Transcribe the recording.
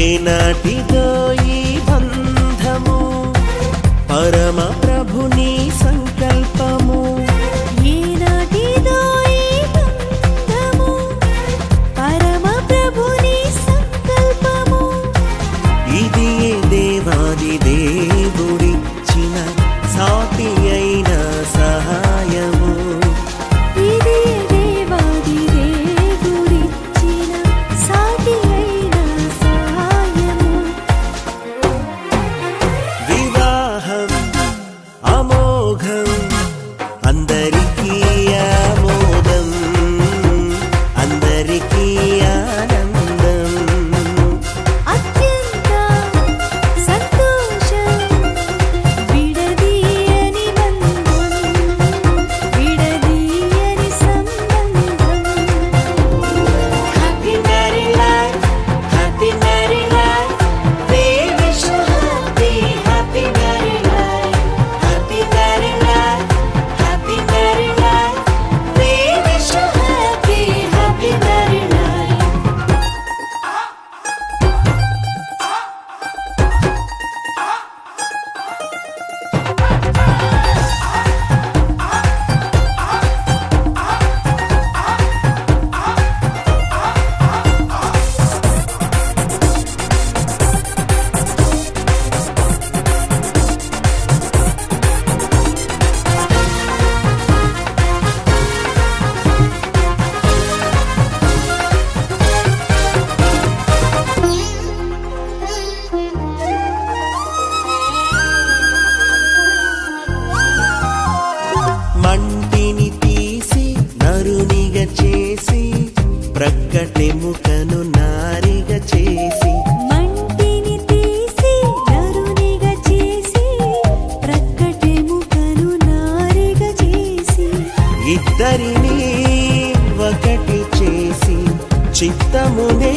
ఏనాటిదో ఈ బంధము పరమ ప్రభుని సంకల్పము. ఏనాటిదో ఈ బంధము పరమ ప్రభుని సంకల్పము. ఇది దేవాది దేవుడిచ్చిన సాటి అయిన సహాయము. ఇది దేవాది దేవుడిచ్చిన సాటి అయిన సహాయము. వివాహం అమోఘం అందరికీ ఆమోదం, అందరికీ ఆనందం. అత్యంత సంతోషం విడదీయని బంధం, విడదీయని సంబంధం. Happy married life, happy married life. We wish you happy, happy married life. Happy married life, happy married life. We wish you happy, happy married life. మంటిని తీసి నరునిగా చేసి ప్రక్కటెముకను నారిగా చేసి. మంటిని తీసి నరునిగా చేసి ప్రక్కటెముకను నారిగా చేసి. ఇద్దరిని ఒకటి చేసి చిత్తమునే